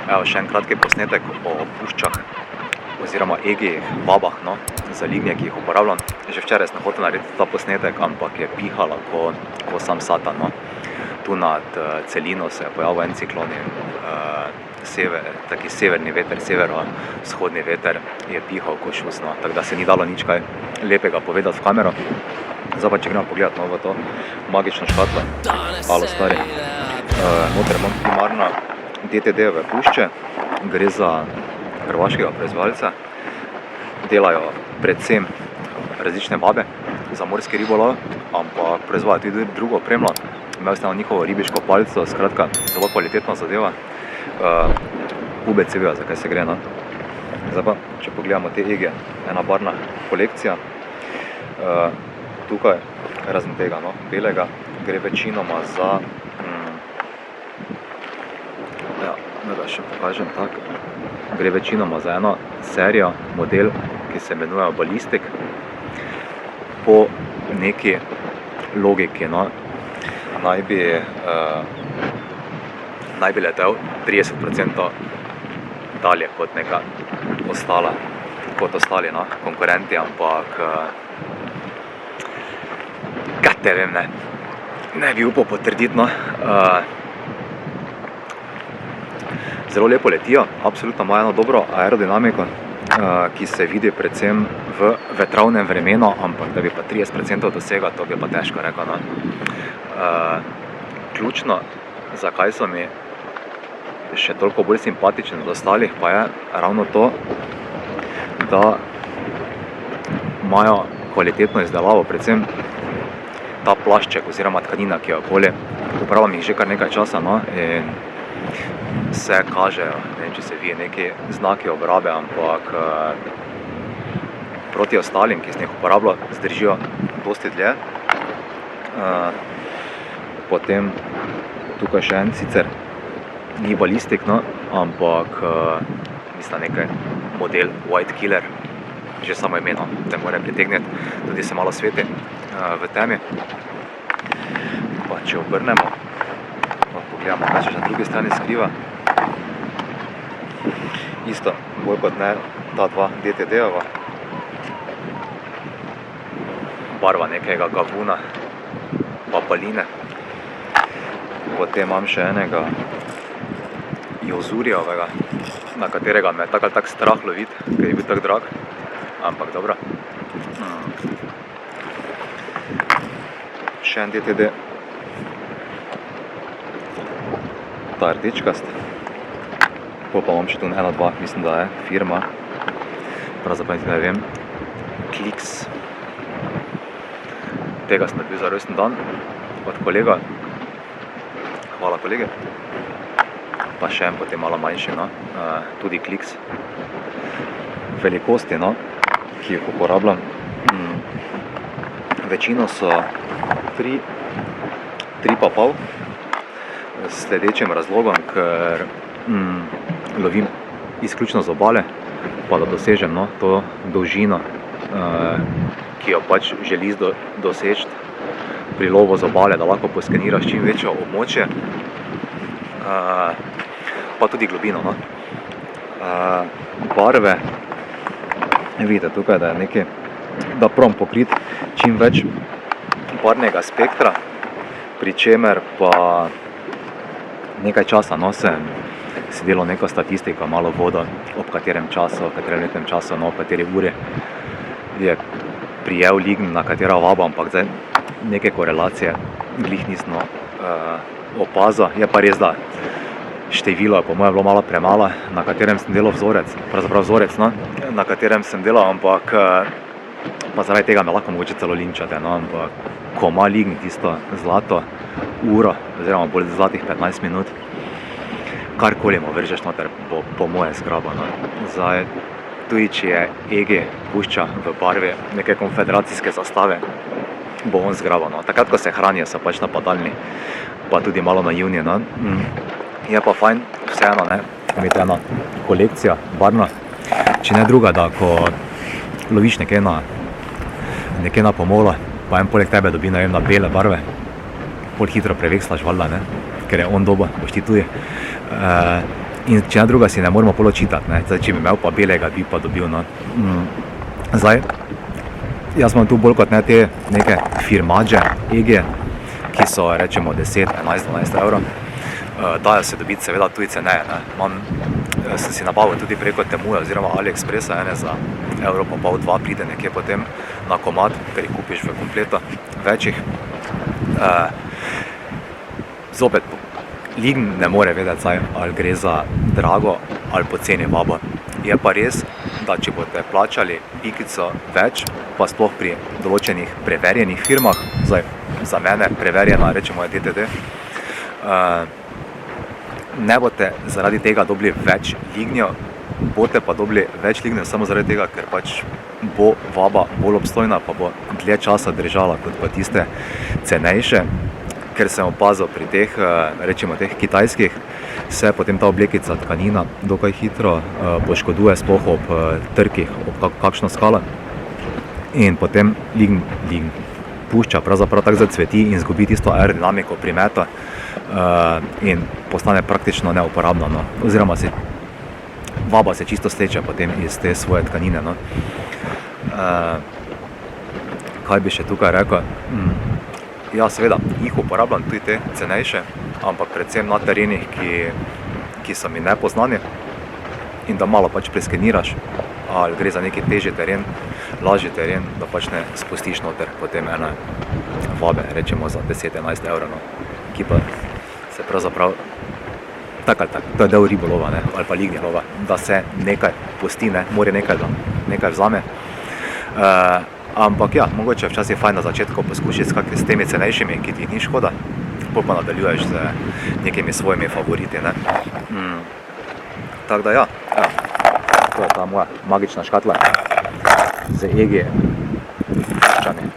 Evo, še en kratki posnetek o puščah oziroma egijih, vabah, no, za lignje, ki jih uporabljam. Že včeraj sem hotel narediti ta posnetek, ampak je pihala ko sam satan, no. Tu nad celino se je pojavil en ciklon in taki severni veter, severo-vzhodni veter je pihal ko šus, no. Tako da se ni dalo nič kaj lepega povedati v kamero. Zdaj pa, če gremo pogledat, no, v to magično škatlo. Alo, stari. Noter imam primarno DTD-ove pušče, gre za hrvaškega proizvajalca. Delajo predvsem različne vabe za morski ribolov, ampak proizvajajo tudi drugo opremo. Imel sem njihovo ribiško palico, skratka, zelo kvalitetna zadeva. UBC vejo, za kaj se gre, no. Zdaj pa, če pogledamo te ege, ena barna kolekcija. Tukaj, razen tega, no, belega, gre večinoma za da še pokažem tako. Gre večinoma za eno serijo, model, ki se imenuje Ballistic. Po neki logiki, no, naj bi letel 30% dalje kot neka ostali, no, konkurenti, ampak kaj te vem, ne bi upal potrditi, no. Zelo lepo letijo, absolutno ima eno dobro aerodinamiko, ki se vidi predvsem v vetrovnem vremenu, ampak da bi pa 30% dosega, to bi pa težko rekel, no. Ključno, zakaj so mi še toliko bolj simpatični od ostalih, pa je ravno to, da imajo kvalitetno izdelavo, predvsem ta plašček oziroma tkanina, ki je okoli. Uporabljam jih že kar nekaj časa, no, in se kažejo, ne vem, če se vidi neki znaki obrabe, ampak proti ostalim, ki sem jih uporabljal, zdržijo dosti dlje. Potem tukaj še en, sicer ni Ballistic, no, ampak mislim nekaj model White Killer, že samo ime, no, te more pritegniti, tudi se malo sveti v temi. Pa če obrnemo, pogledamo, kaj se na drugi strani skriva. Isto, bolj kot ne, ta dva DTD-ova. Barva nekega gavuna, papaline. Potem imam še enega Jozurjevega, na katerega me je tako ali tako strah loviti, ker je bil tako drag, ampak dobro. Še en DTD. Ta rdečkast. Pa imam še tu ena, dva, mislim, da je firma. Pravzaprav ne vem. Kliks. Tega sem dobil za rojstni dan od kolega. Hvala, kolege. Pa še en potem malo manjši, no. Tudi Kliks. Velikosti, no, ki jih uporabljam. Večino so 3,5. S sledečim razlogom, ker lovim izključno z obale, pa da dosežem, no, to dolžino, ki jo pač želi doseči pri lovu z obale, da lahko poskeniraš čim večje območje, pa tudi globino, no. Barve, vidite tukaj, da je nekaj, da probam pokriti čim več barvnega spektra, pri čemer pa nekaj časa, no, sem si delal neko statistiko, malo vodo, ob katerem času, v katerem letnem času, no, ob kateri uri je prijel lign, na katera vaba, ampak zdaj neke korelacije glih nisem opazil. Je pa res, da število je po moje bilo malo premalo, na katerem sem delal vzorec, no, na katerem sem delal, ampak pa zaradi tega me lahko mogoče celo linčate, no, ampak ko ima lign tisto zlato uro, oziroma bolj zlatih 15 minut, karkoli mu vržeš noter, bo po moje zgrabo, no. Zdaj, tudi če je EG pušča v barvi neke konfederacijske zastave, bo on zgrabo, no. Takrat, ko se hranijo, so pač napadalni, pa tudi malo naivni, no. Je pa fajn, vseeno, ne, imeti ena kolekcija barvna, če ne druga, da ko loviš nekje na pomolo, pa en poleg tebe dobi, ne vem, na bele barve, pol hitro prevekslaš, valjda, ne, ker je on doba, boš ti tudi. In če ne druga si ne moramo poločitati, ne. Zdaj, če bi imel pa belega, bi pa dobil, no. Zdaj, jaz imam tu bolj kot ne te neke firmađe, ege, ki so, rečemo, 10, 11, 12 evrov. Dajo se dobiti seveda tudi ceneje, ne. Sem si nabavil tudi preko Temuja oziroma AliExpressa ene za evro pa pol, 2 pride nekje potem na komad, ker jih kupiš v kompleto večjih. Zopet, Lign ne more vedeti, zdaj, ali gre za drago ali poceni vabo. Je pa res, da če boste plačali pikico več, pa sploh pri določenih preverjenih firmah, zdaj za mene preverjena, rečemo je DTD, ne boste zaradi tega dobili več lignjev, boste pa dobili več lignjev samo zaradi tega, ker pač bo vaba bolj obstojna, pa bo dlje časa držala kot pa tiste cenejše. Ker sem opazil pri teh, rečemo teh kitajskih, se potem ta oblekica, tkanina dokaj hitro poškoduje, sploh ob trkih, ob kakšno skalo. In potem lign pušča, pravzaprav tako zacveti in izgubi tisto aerodinamiko primeta in postane praktično neuporabna, no. Oziroma vaba se čisto steče potem iz te svoje tkanine, no. Kaj bi še tukaj rekel? Ja, seveda, jih uporabljam tudi te cenejše, ampak predvsem na terenih, ki so mi nepoznani, in da malo pač preskeniraš, ali gre za neki težji teren, lažji teren, da pač ne spustiš noter potem ene vabe, rečemo za 10-11 evrov, no, ki pa se pravzaprav tak ali tak, to je del ribolova, ne, ali pa lignje lova, da se nekaj pusti, ne, more nekaj vzame. Ampak ja, mogoče včasih je fajn na začetku poskušati s temi cenejšimi, ki ti jih ni škoda, pol pa nadaljuješ z nekimi svojimi favoriti, ne. Tako da ja, to je ta moja magična škatla z egi puščami.